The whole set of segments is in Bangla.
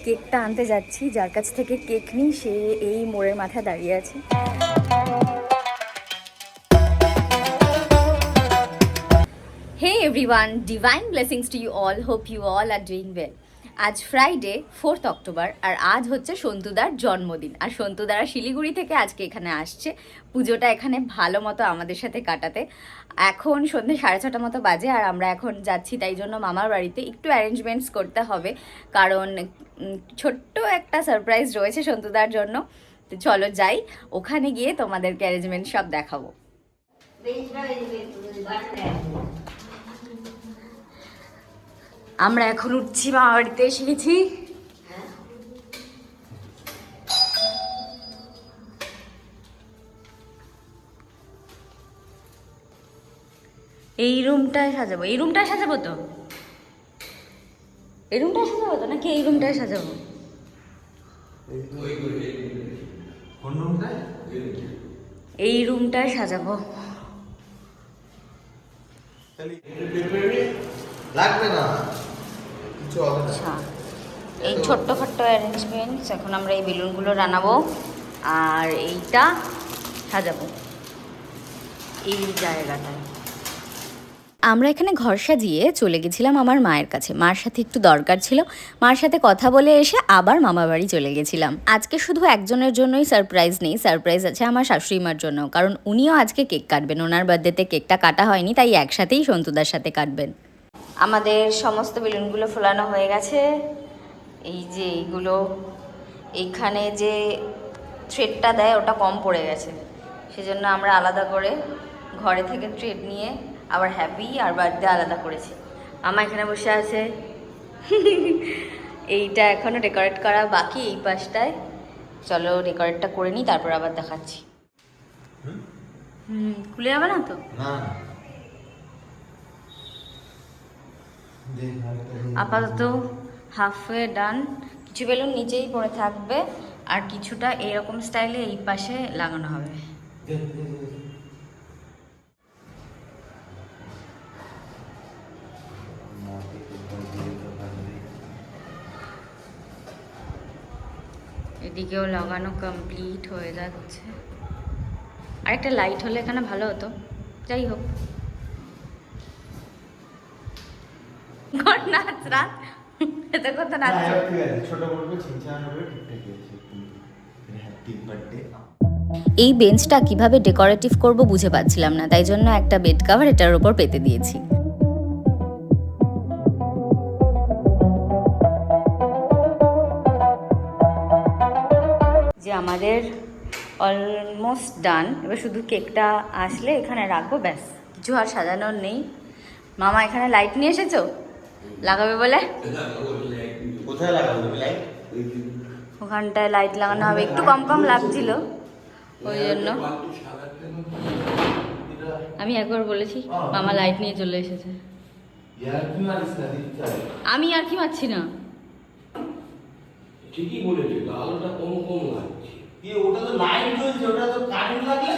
কেকটা আনতে যাচ্ছি, যার কাছ থেকে কেক নিই সে এই মোড়ের মাথায় দাঁড়িয়ে আছে। Hey everyone, divine blessings to you all. Hope you all are doing well. আজ ফ্রাইডে 4th অক্টোবর আর আজ হচ্ছে সন্তুদার জন্মদিন। আর সন্তুদারা শিলিগুড়ি থেকে আজকে এখানে আসছে পুজোটা এখানে ভালো মতো আমাদের সাথে কাটাতে। এখন সন্ধ্যে 6:30 মতো বাজে আর আমরা এখন যাচ্ছি, তাই জন্য মামার বাড়িতে একটু অ্যারেঞ্জমেন্টস করতে হবে, কারণ ছোট্ট একটা সারপ্রাইজ রয়েছে সন্তুদার জন্য। তো চলো যাই, ওখানে গিয়ে তোমাদেরকে অ্যারেঞ্জমেন্ট সব দেখাবো। আমরা এখন উঠছি, মামা বাড়িতে এসে গেছি। এই রুমটায় সাজাবো, এই রুমটায় সাজাবো তো, এই রুমটায় সাজাবো তো নাকি এই রুমটায় সাজাবো? এই রুমটায় সাজাবো। লাগবে না। আচ্ছা, এই ছোট্টখাট্ট অ্যারেঞ্জমেন্টস। এখন আমরা এই বেলুনগুলো রানাবো আর এইটা সাজাবো এই জায়গাটায়। আমরা এখানে ঘর সাজিয়ে চলে গেছিলাম আমার মায়ের কাছে, মার সাথে একটু দরকার ছিল, মার সাথে কথা বলে এসে আবার মামা বাড়ি চলে গেছিলাম। আজকে শুধু একজনের জন্যই সারপ্রাইজ নেই, সারপ্রাইজ আছে আমার শাশুড়ি মার জন্য, কারণ উনিও আজকে কেক কাটবেন। ওনার বার্থডেতে কেকটা কাটা হয়নি, তাই একসাথেই সন্তুদার সাথে কাটবেন। আমাদের সমস্ত বেলুনগুলো ফোলানো হয়ে গেছে। এই যে এইগুলো, এইখানে যে থ্রেডটা দেয় ওটা কম পড়ে গেছে, সেজন্য আমরা আলাদা করে ঘরে থেকে থ্রেড নিয়ে আবার হ্যাপি আর বার্থডে আলাদা করেছি। মামা এখানে বসে আছে। এইটা এখনও ডেকোরেট করা বাকি এই পাশটায়। চলো ডেকোরেটটা করে নিই, তারপর আবার দেখাচ্ছি। খুলে যাবে না তো? আপাতত হাফওয়ে ডান। কিছু বেলুন নিচেই পড়ে থাকবে আর কিছুটা এরকম স্টাইলে এই পাশে লাগানো হবে। এদিকেও লাগানো কমপ্লিট হয়ে যাচ্ছে। আরেকটা লাইট হলে এখানে ভালো হতো, যাই হোক। নাচ রাত এত কথা নাচ। এই বেঞ্চটা কিভাবে ডেকোরেটিভ করব বুঝে পাচ্ছিলাম না, তাই জন্য একটা বেড কভার এটার উপর পেতে দিয়েছি। যে আমাদের অলমোস্ট ডান, এবার শুধু কেকটা আসলে এখানে রাখবো, ব্যাস। কিছু আর সাজানোর নেই। মামা এখানে লাইট নিয়ে এসেছো লাগাবে বলে? কোথায় লাগাবো লাইট? ওখানটায় লাইট লাগানো হবে, একটু কম কম লাগছিল ওই জন্য। আমি একবার বলেছি, মামা লাইট নিয়ে চলে এসেছে। আমি আর কি মারছি না, ঠিকই বলেছে, আলোটা কম কম লাগছে। ওটা তো লাইট জ্বলছে, ওটা তো কারেন্ট লাগলে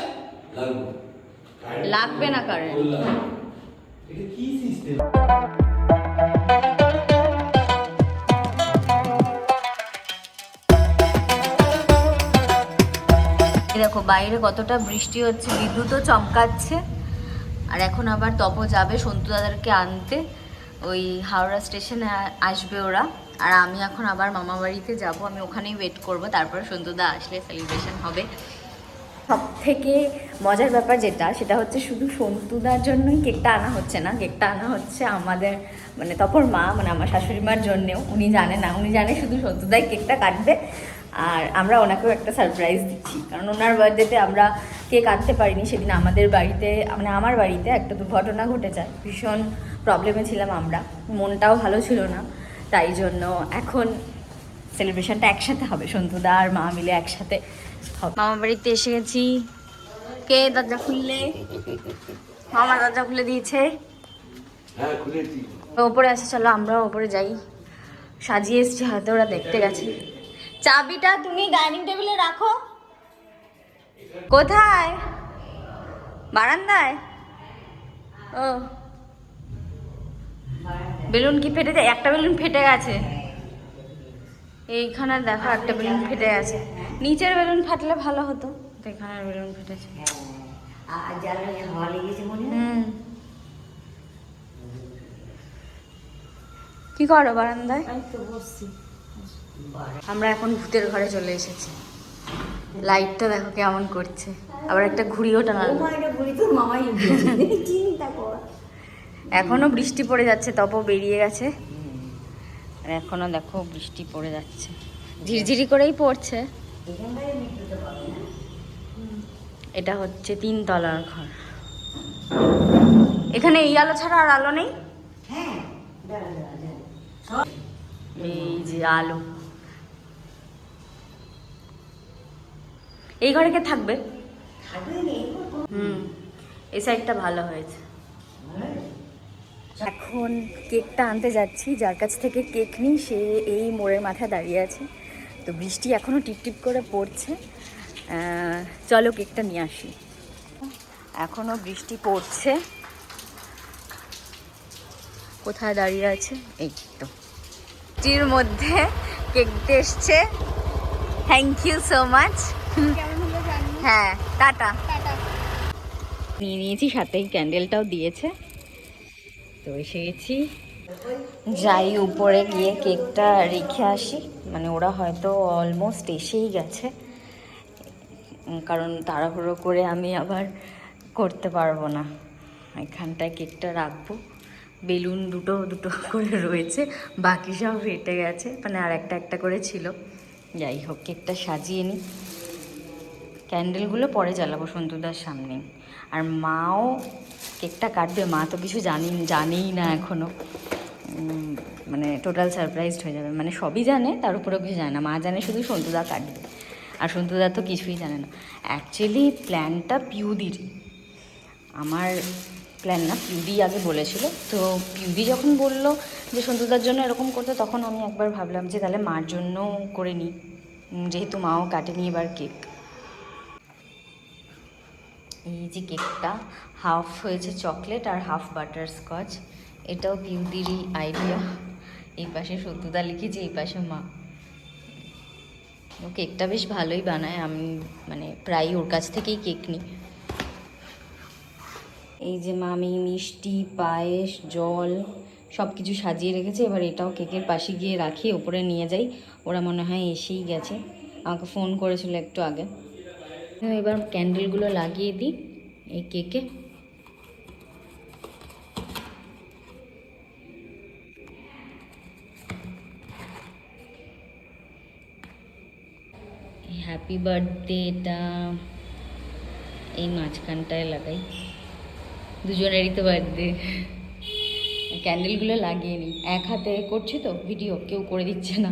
লাগবে না কারেন্ট। এটা কি সিস্টেম? দেখো বাইরে কতটা বৃষ্টি হচ্ছে, বিদ্যুৎও চমকাচ্ছে। আর এখন আবার তপ যাবে সন্তু দাদাকে আনতে, ওই হাওড়া স্টেশনে আসবে ওরা। আর আমি এখন আবার মামা বাড়িতে যাব, আমি ওখানেই ওয়েট করব, তারপরে সন্তুদা আসলে সেলিব্রেশন হবে। সব থেকে মজার ব্যাপার যেটা, সেটা হচ্ছে শুধু সন্তুদার জন্যই কেকটা আনা হচ্ছে না, কেকটা আনা হচ্ছে আমাদের মানে তপর মা, মানে আমার শাশুড়ি মার জন্যেও। উনি জানে না, উনি জানে শুধু সন্তুদাই কেকটা কাটবে, আর আমরা ওনাকেও একটা সারপ্রাইজ দিচ্ছি, কারণ ওনার বার্থডেতে আমরা কেক আনতে পারিনি। সেদিন আমাদের বাড়িতে মানে আমার বাড়িতে একটা দুর্ঘটনা ঘটে যায়, ভীষণ প্রবলেমে ছিলাম আমরা, মনটাও ভালো ছিল না, তাই জন্য এখন সেলিব্রেশনটা একসাথে হবে, সন্তুদা আর মা মিলে একসাথে হবে। মামা বাড়িতে এসে গেছি। কে দরজা খুললে? মামা দরজা খুলে দিয়েছে। হ্যাঁ খুলেছি। ওপরে আসে, চলো আমরাও ওপরে যাই। সাজিয়ে এসছি, হয়তো ওরা দেখতে গেছে। চাবিটা তুমি ডাইনিং টেবিলে রাখো। কোথায়? বারান্দায়। ও বেলুন কি ফেটে যায়? একটা বেলুন ফেটে গেছে। এইখানে দেখো একটা বেলুন ফেটে গেছে, নিচের বেলুন ফাটলে ভালো হতো, তো এখানের বেলুন ফেটেছে। আর জ্বালানি হাওয়া লেগেছে মনে হয়। হুম, কি করো বারান্দায়? আমি তো বসছি। আমরা এখন ভূতের ঘরে চলে এসেছি। লাইটটা দেখো কেমন করছে, আবার একটা ঘুড়িও টানানো। ও মা, এটা বলি তোর মামাই উঠেছে। চিন্তা কর। এখনো বৃষ্টি পড়ে যাচ্ছে, তপও বেরিয়ে গেছে, আর এখনো দেখো বৃষ্টি পড়ে যাচ্ছে, ঝিরঝিরি করেই পড়ছে। এখানটায় মৃত্যুতে পাবে না। এটা হচ্ছে 3 তলার ঘর। এখানে এই আলো ছাড়া আর আলো নেই। হ্যাঁ, দাঁড়া দাঁড়া দাঁড়া। এই যে আলো, এই ঘরে কে থাকবে? থাকবে নেই হুম, এই সাইডটা ভালো হয়েছে। এখন কেকটা আনতে যাচ্ছি, যার কাছ থেকে কেক নিই সে এই মোড়ের মাথায় দাঁড়িয়ে আছে। তো বৃষ্টি এখনও টিপটিপ করে পড়ছে, চলো কেকটা নিয়ে আসি। এখনও বৃষ্টি পড়ছে। কোথায় দাঁড়িয়ে আছে? এই তো বৃষ্টির মধ্যে কেক দিতে এসছে। Thank you so much. হ্যাঁ, টাটা। নিয়ে নিয়েছি, সাথেই ক্যান্ডেলটাও দিয়েছে। তো এসে গেছি, যাই উপরে গিয়ে কেকটা রেখে আসি। মানে ওরা হয়তো অলমোস্ট এসেই গেছে, কারণ তাড়াহুড়ো করে আমি আবার করতে পারবো না। এখানটায় কেকটা রাখবো। বেলুন দুটো দুটো করে রয়েছে, বাকি সব ফেটে গেছে, মানে আর একটা একটা করে ছিল। যাই হোক, কেকটা সাজিয়ে নিই। ক্যান্ডেলগুলো পরে জ্বালাবো সন্তুদার সামনেই। আর মাও কেকটা কাটবে, মা তো কিছু জানেই না এখনও, মানে টোটাল সারপ্রাইজড হয়ে যাবে। মানে সবই জানে, তার উপরেও কিছু জানে না। মা জানে শুধু সন্তুদা কাটবে, আর সন্তুদা তো কিছুই জানে না। অ্যাকচুয়ালি প্ল্যানটা পিউদিরই, আমার প্ল্যান না। পিউদি আগে বলেছিল, তো পিউদি যখন বললো যে সন্তুদার জন্য এরকম করতে, তখন আমি একবার ভাবলাম যে তাহলে মার জন্য করে নিই, যেহেতু মাও কাটেনি এবার কেক। এই যে কেকটা হাফ হয়েছে চকলেট আর হাফ বাটার স্কচ, এটাও পিউদিরই আইডিয়া। এই পাশে সত্যদা লিখেছি, এই পাশে মা। ও কেকটা বেশ ভালোই বানায়, আমি মানে প্রায় ওর কাছ থেকেই কেক নিই। এই যে মামি মিষ্টি, পায়েস, জল সব কিছু সাজিয়ে রেখেছে। এবার এটাও কেকের পাশে গিয়ে রাখি, ওপরে নিয়ে যাই। ওরা মনে হয় এসেই গেছে, আমাকে ফোন করেছিল একটু আগে। এবার ক্যান্ডেলগুলো লাগিয়ে দিই এই কেকে। হ্যাপি বার্থডেটা এই মাঝখানটায় লাগাই, দুজনেরই তো বার্থডে। ক্যান্ডেলগুলো লাগিয়ে নিই, এক হাতে করছি তো ভিডিও, কেউ করে দিচ্ছে না,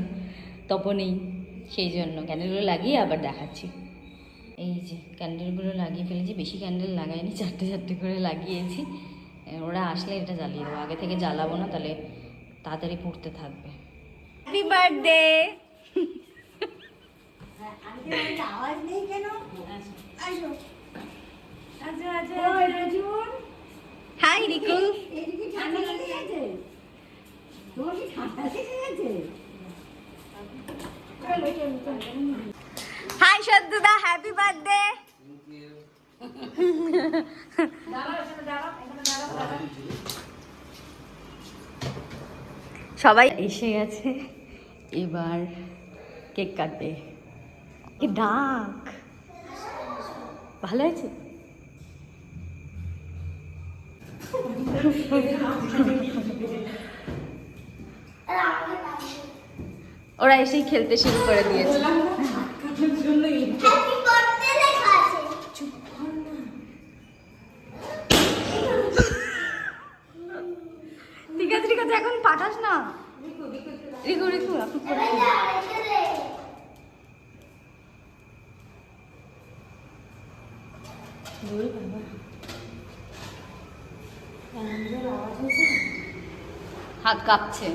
তপনেই, সেই জন্য ক্যান্ডেলগুলো লাগিয়ে আবার দেখাচ্ছি। এই যে ক্যান্ডেলগুলো লাগিয়ে ফেলেছি, বেশি ক্যান্ডেল লাগাইনি, 4টে করে লাগিয়েছি। ওরা আসলে এটা জ্বালিয়ে দেবো, আগে থেকে জ্বালাবো না, তাহলে তাড়াতাড়ি পুড়তে থাকবে। Happy birthday. আওয়াজ নেই কেন? আসো আচ্ছা আচ্ছা রাজুন। হাই রিকু। এদিকে ঠান্ডা লেগে গেছে? তোমার কি ঠান্ডা লেগে গেছে? চলো চলো চলো। হাই সদ্দুদা, হ্যাপি বার্থডে। সবাই এসে গেছে, এবার কেক কাটবে। কি ডাক, ভালো হয়েছে? ওরা এসেই খেলতে শুরু করে দিয়েছে। ঠিক আছে ঠিক আছে, এখন পাঠাস না। রিকু রিকু এখন হাত কাঁপছে।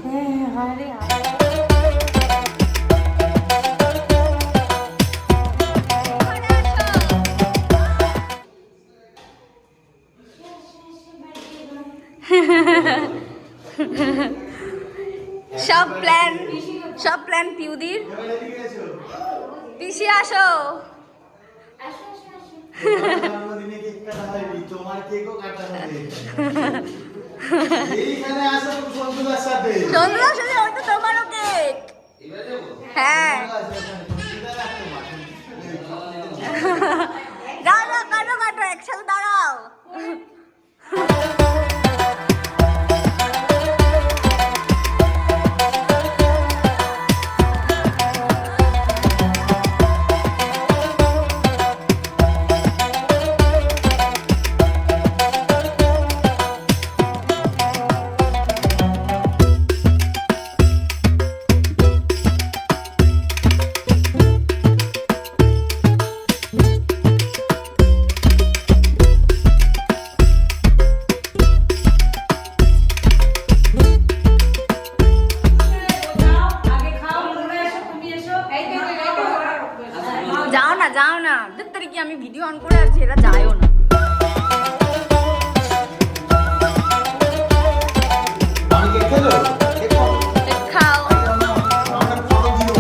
সব প্ল্যান সব প্ল্যান পিউদির। এবার এদিকে এসো। পিসি আসো। তোমার জন্মদিনে কেক কাটা হয়নি, তোমার কেকও কাটা হবে। এইখানে আসো সন্তুদার সাথে। সন্ধ্যা সাথে ওই তো তোমারও কেক। হ্যাঁ সন্তুদা রাখতো মা। দাঁড়াও কাটো কাটো একসাথে দাঁড়াও। যাও না দেখতে কি আমি ভিডিও অন করে আছি, এরা যায়ও না। আমি কেক খেলো? কেক খাও। কেক খাও। আমার ফটো দিও।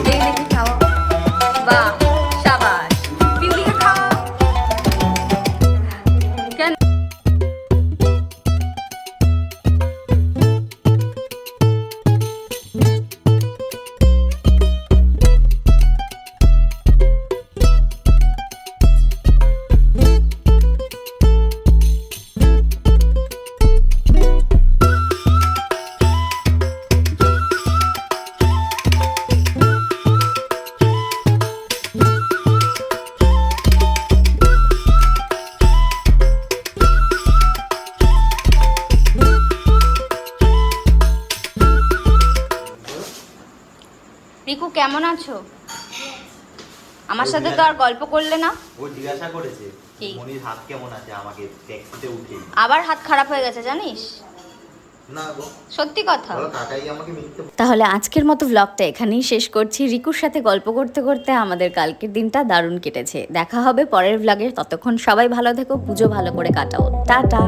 দেখি দেখি খাও। বাহ শাবাশ। পিউলিকে খাও। কেন রিকু কেমন আছো? আমার সাথে তো আর গল্প করলে না। ও জিজ্ঞাসা করেছে কি? মনির হাত কেমন আছে আমাকে ট্যাক্সিতে উঠে। আবার হাত খারাপ হয়ে গেছে জানিস? না গো, সত্যি কথা। বলো কাকাই আমাকে মিথ্যে। তাহলে আজকের মতো ব্লগটা এখানেই শেষ করছি। রিকুর সাথে গল্প করতে করতে আমাদের কালকের দিনটা দারুণ কেটেছে। দেখা হবে পরের ব্লগে, ততক্ষণ সবাই ভালো থেকো, পুজো ভালো করে কাটাও। টাটা।